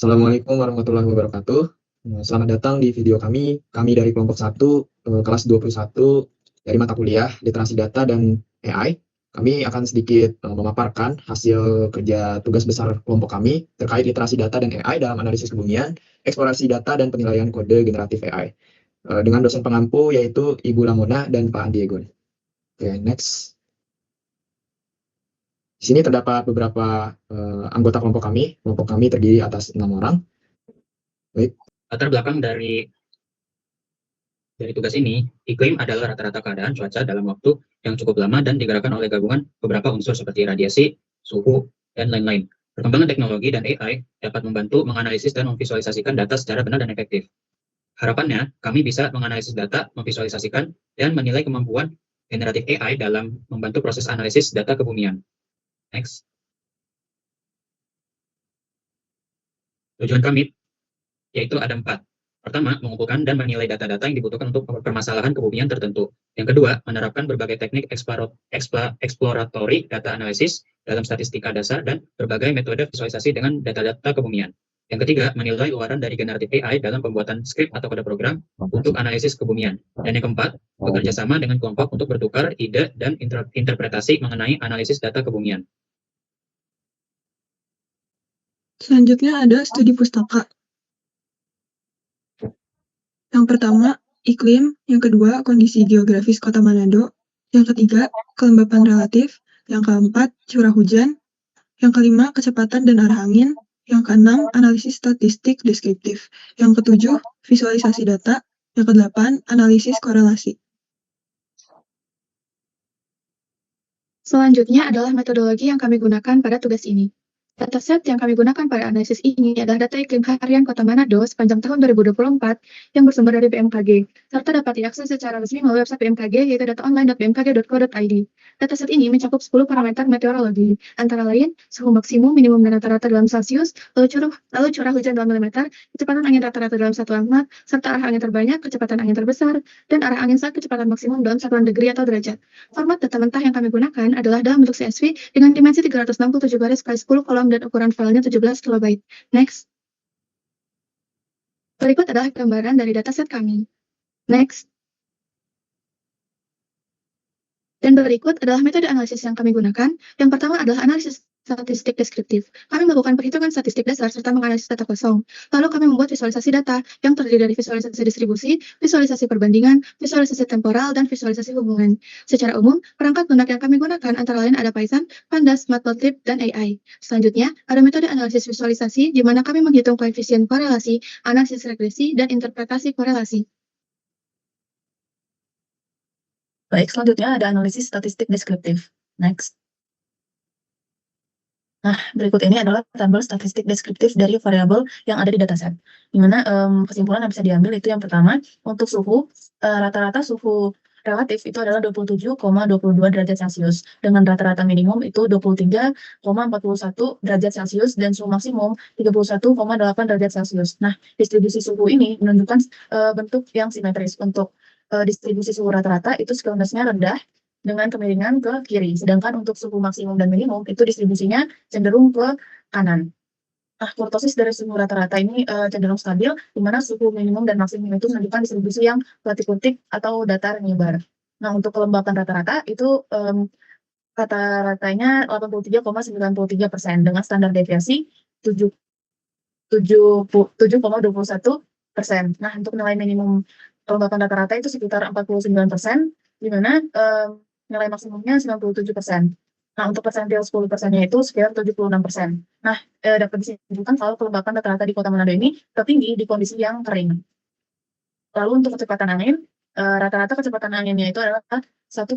Assalamualaikum warahmatullahi wabarakatuh. Selamat datang di video kami. Kami dari kelompok 1, kelas 21 dari mata kuliah Literasi Data dan AI. Kami akan sedikit memaparkan hasil kerja tugas besar kelompok kami terkait literasi data dan AI dalam analisis kebumian, eksplorasi data dan penilaian kode generatif AI. Dengan dosen pengampu yaitu Ibu Ramona dan Pak Andiegon. Oke, next. Di sini terdapat beberapa anggota kelompok kami. Kelompok kami terdiri atas 6 orang. Baik. Latar belakang dari tugas ini, iklim adalah rata-rata keadaan cuaca dalam waktu yang cukup lama dan digerakkan oleh gabungan beberapa unsur seperti radiasi, suhu, dan lain-lain. Perkembangan teknologi dan AI dapat membantu menganalisis dan memvisualisasikan data secara benar dan efektif. Harapannya, kami bisa menganalisis data, memvisualisasikan, dan menilai kemampuan generatif AI dalam membantu proses analisis data kebumian. Next. Tujuan kami yaitu ada 4. Pertama, mengumpulkan dan menilai data-data yang dibutuhkan untuk permasalahan kebumian tertentu. Yang kedua, menerapkan berbagai teknik eksploratory data analisis dalam statistika dasar dan berbagai metode visualisasi dengan data-data kebumian. Yang ketiga, menilai luaran dari generatif AI dalam pembuatan skrip atau kode program untuk analisis kebumian. Dan yang keempat, bekerja sama dengan kelompok untuk bertukar ide dan interpretasi mengenai analisis data kebumian. Selanjutnya ada studi pustaka. Yang pertama, iklim. Yang kedua, kondisi geografis Kota Manado. Yang ketiga, kelembapan relatif. Yang keempat, curah hujan. Yang kelima, kecepatan dan arah angin. Yang keenam, analisis statistik deskriptif. Yang ketujuh, visualisasi data. Yang kedelapan, analisis korelasi. Selanjutnya adalah metodologi yang kami gunakan pada tugas ini. Dataset yang kami gunakan pada analisis ini adalah data iklim harian Kota Manado sepanjang tahun 2024 yang bersumber dari BMKG, serta dapat diakses secara resmi melalui website BMKG yaitu dataonline.bmkg.co.id. Dataset ini mencakup 10 parameter meteorologi, antara lain suhu maksimum, minimum dan rata-rata dalam Celsius, lalu curah hujan dalam milimeter, kecepatan angin rata-rata dalam satuan knot, serta arah angin terbanyak, kecepatan angin terbesar, dan arah angin saat kecepatan maksimum dalam satuan degree atau derajat. Format data mentah yang kami gunakan adalah dalam bentuk CSV dengan dimensi 367 baris kali 10 kolom dan ukuran filenya 17 KB. Next. Berikut adalah gambaran dari dataset kami. Next. Dan berikut adalah metode analisis yang kami gunakan. Yang pertama adalah analisis statistik deskriptif. Kami melakukan perhitungan statistik dasar serta menganalisis data kosong. Lalu kami membuat visualisasi data yang terdiri dari visualisasi distribusi, visualisasi perbandingan, visualisasi temporal, dan visualisasi hubungan. Secara umum, perangkat lunak yang kami gunakan antara lain ada Python, Pandas, Matplotlib, dan AI. Selanjutnya, ada metode analisis visualisasi di mana kami menghitung koefisien korelasi, analisis regresi, dan interpretasi korelasi. Baik, selanjutnya ada analisis statistik deskriptif. Next. Nah, berikut ini adalah tabel statistik deskriptif dari variabel yang ada di dataset. Di mana kesimpulan yang bisa diambil itu yang pertama, untuk suhu, rata-rata suhu relatif itu adalah 27,22 derajat Celcius. Dengan rata-rata minimum itu 23,41 derajat Celcius dan suhu maksimum 31,8 derajat Celcius. Nah, distribusi suhu ini menunjukkan bentuk yang simetris. Untuk distribusi suhu rata-rata itu skewness-nya rendah dengan kemiringan ke kiri, sedangkan untuk suhu maksimum dan minimum itu distribusinya cenderung ke kanan. Nah, kurtosis dari suhu rata-rata ini cenderung stabil, di mana suhu minimum dan maksimum itu menunjukkan distribusi yang kuantik-kuantik atau datar nyebar. Nah, untuk kelembapan rata-rata itu rata-ratanya 83,93% dengan standar deviasi 7,21%. Nah, untuk nilai minimum kelembapan rata-rata itu sekitar 49%, di mana nilai maksimumnya 97%. Nah, untuk persentil 10%-nya itu sekitar 76%. Nah, dapat disimpulkan kalau kelembapan rata-rata di Kota Manado ini tertinggi di kondisi yang kering. Lalu untuk kecepatan angin, rata-rata kecepatan anginnya itu adalah 1,66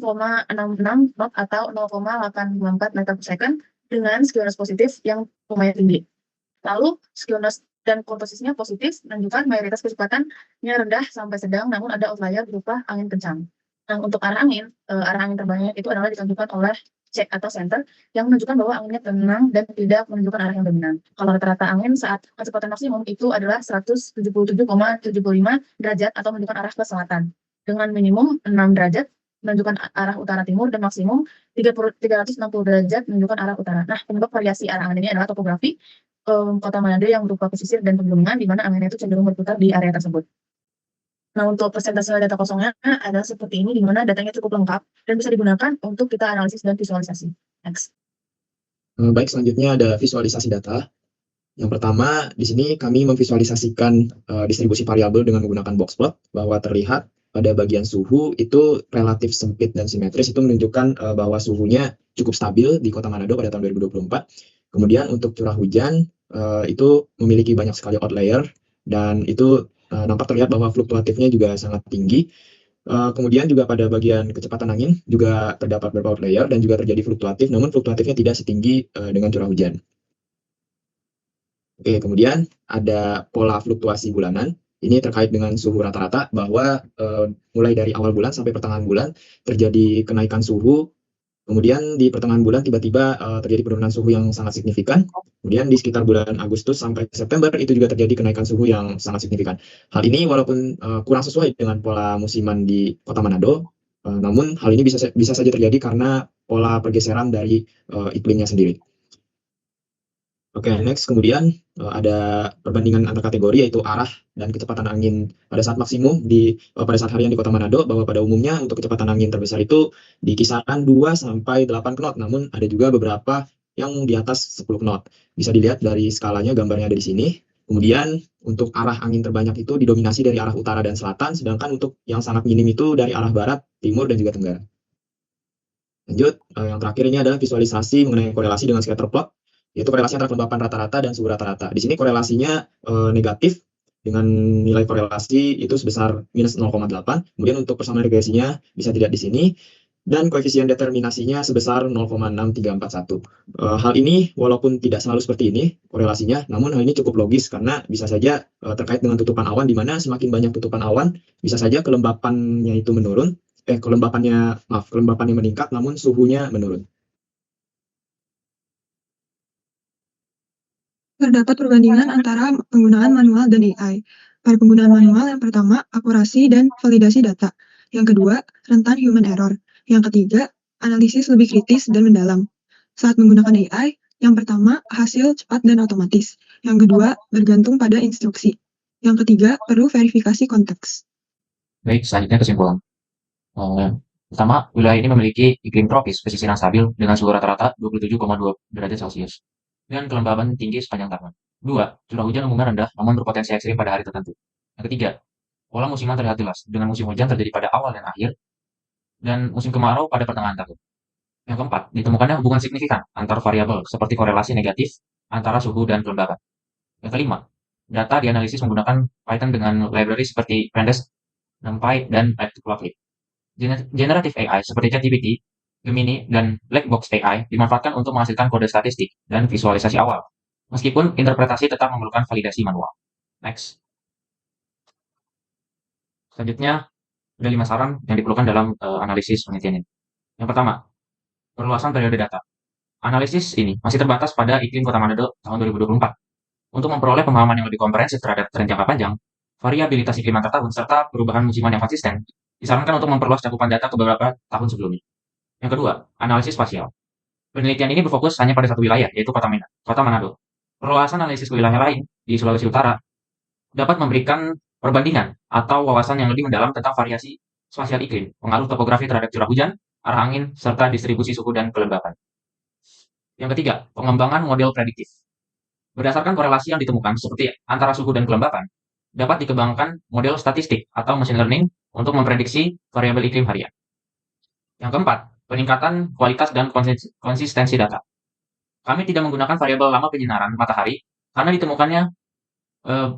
knot atau 0,824 meter per second dengan skewness positif yang lumayan tinggi. Lalu skewness dan kurtosisnya positif menunjukkan mayoritas kecepatannya rendah sampai sedang, namun ada outlier berupa angin kencang. Nah, untuk arah angin terbanyak itu adalah ditentukan oleh check atau center yang menunjukkan bahwa anginnya tenang dan tidak menunjukkan arah yang dominan. Kalau rata-rata angin saat kecepatan maksimum itu adalah 177,75 derajat atau menunjukkan arah ke selatan. Dengan minimum 6 derajat menunjukkan arah utara timur dan maksimum 360 derajat menunjukkan arah utara. Nah, penyebab variasi arah angin ini adalah topografi, Kota Manado yang berupa pesisir dan pegunungan, di mana anginnya itu cenderung berputar di area tersebut. Nah, untuk persentase data kosongnya adalah seperti ini, di mana datanya cukup lengkap dan bisa digunakan untuk kita analisis dan visualisasi. Next. Baik, selanjutnya ada visualisasi data. Yang pertama, di sini kami memvisualisasikan distribusi variabel dengan menggunakan box plot, bahwa terlihat pada bagian suhu itu relatif sempit dan simetris, itu menunjukkan bahwa suhunya cukup stabil di Kota Manado pada tahun 2024. Kemudian untuk curah hujan itu memiliki banyak sekali outlier, dan itu nampak terlihat bahwa fluktuatifnya juga sangat tinggi. Kemudian juga pada bagian kecepatan angin juga terdapat beberapa outlier dan juga terjadi fluktuatif, namun fluktuatifnya tidak setinggi dengan curah hujan. Oke, kemudian ada pola fluktuasi bulanan. Ini terkait dengan suhu rata-rata, bahwa mulai dari awal bulan sampai pertengahan bulan terjadi kenaikan suhu. Kemudian di pertengahan bulan tiba-tiba terjadi penurunan suhu yang sangat signifikan. Kemudian di sekitar bulan Agustus sampai September itu juga terjadi kenaikan suhu yang sangat signifikan. Hal ini walaupun kurang sesuai dengan pola musiman di Kota Manado, namun hal ini bisa saja terjadi karena pola pergeseran dari iklimnya sendiri. Oke, next, kemudian ada perbandingan antar kategori, yaitu arah dan kecepatan angin pada saat maksimum pada saat harian di Kota Manado, bahwa pada umumnya untuk kecepatan angin terbesar itu di kisaran 2 sampai 8 knot, namun ada juga beberapa yang di atas 10 knot. Bisa dilihat dari skalanya, gambarnya ada di sini. Kemudian untuk arah angin terbanyak itu didominasi dari arah utara dan selatan, sedangkan untuk yang sangat minim itu dari arah barat, timur, dan juga tenggara. Lanjut, yang terakhir ini adalah visualisasi mengenai korelasi dengan scatter plot, yaitu korelasi antara kelembapan rata-rata dan suhu rata-rata. Di sini korelasinya negatif, dengan nilai korelasi itu sebesar minus 0,8. Kemudian untuk persamaan regresinya bisa dilihat di sini, dan koefisien determinasinya sebesar 0,6341. Hal ini walaupun tidak selalu seperti ini korelasinya, namun hal ini cukup logis karena bisa saja terkait dengan tutupan awan, di mana semakin banyak tutupan awan, bisa saja kelembapannya itu menurun, kelembapannya meningkat, namun suhunya menurun. Terdapat perbandingan antara penggunaan manual dan AI. Pada penggunaan manual, yang pertama, akurasi dan validasi data. Yang kedua, rentan human error. Yang ketiga, analisis lebih kritis dan mendalam. Saat menggunakan AI, yang pertama, hasil cepat dan otomatis. Yang kedua, bergantung pada instruksi. Yang ketiga, perlu verifikasi konteks. Baik, selanjutnya kesimpulan. Pertama, wilayah ini memiliki iklim tropis pesisiran stabil dengan suhu rata-rata 27,2 derajat Celcius dan kelembaban tinggi sepanjang tahun. 2. Curah hujan umumnya rendah namun berpotensi ekstrim pada hari tertentu. Yang ketiga, pola musiman terlihat jelas dengan musim hujan terjadi pada awal dan akhir dan musim kemarau pada pertengahan tahun. Yang keempat, ditemukannya hubungan signifikan antar variabel seperti korelasi negatif antara suhu dan kelembaban. Yang kelima, data dianalisis menggunakan Python dengan library seperti Pandas, NumPy, dan Matplotlib. Generative AI seperti ChatGPT, Gemini, dan Black Box AI dimanfaatkan untuk menghasilkan kode statistik dan visualisasi awal, meskipun interpretasi tetap memerlukan validasi manual. Next. Selanjutnya, ada 5 saran yang diperlukan dalam analisis penelitian ini. Yang pertama, perluasan periode data. Analisis ini masih terbatas pada iklim Kota Manado tahun 2024. Untuk memperoleh pemahaman yang lebih komprehensif terhadap tren jangka panjang, variabilitas iklim antar tahun, serta perubahan musiman yang konsisten, disarankan untuk memperluas cakupan data ke beberapa tahun sebelumnya. Yang kedua, analisis spasial. Penelitian ini berfokus hanya pada satu wilayah, yaitu Kota Manado. Perluasan analisis ke wilayah lain di Sulawesi Utara dapat memberikan perbandingan atau wawasan yang lebih mendalam tentang variasi spasial iklim, pengaruh topografi terhadap curah hujan, arah angin, serta distribusi suhu dan kelembapan. Yang ketiga, pengembangan model prediktif. Berdasarkan korelasi yang ditemukan seperti antara suhu dan kelembapan, dapat dikembangkan model statistik atau machine learning untuk memprediksi variabel iklim harian. Yang keempat, peningkatan kualitas dan konsistensi data. Kami tidak menggunakan variabel lama penyinaran matahari karena ditemukannya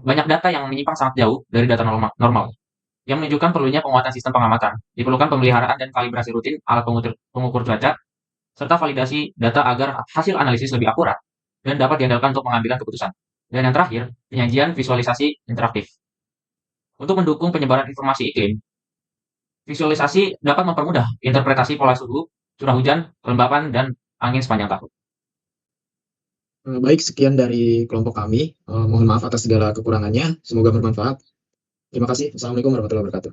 banyak data yang menyimpang sangat jauh dari data normal, yang menunjukkan perlunya penguatan sistem pengamatan. Diperlukan pemeliharaan dan kalibrasi rutin alat pengukur cuaca, serta validasi data agar hasil analisis lebih akurat dan dapat diandalkan untuk pengambilan keputusan. Dan yang terakhir, penyajian visualisasi interaktif. Untuk mendukung penyebaran informasi iklim, visualisasi dapat mempermudah interpretasi pola suhu, curah hujan, kelembapan, dan angin sepanjang tahun. Baik, sekian dari kelompok kami. Mohon maaf atas segala kekurangannya. Semoga bermanfaat. Terima kasih. Assalamualaikum warahmatullahi wabarakatuh.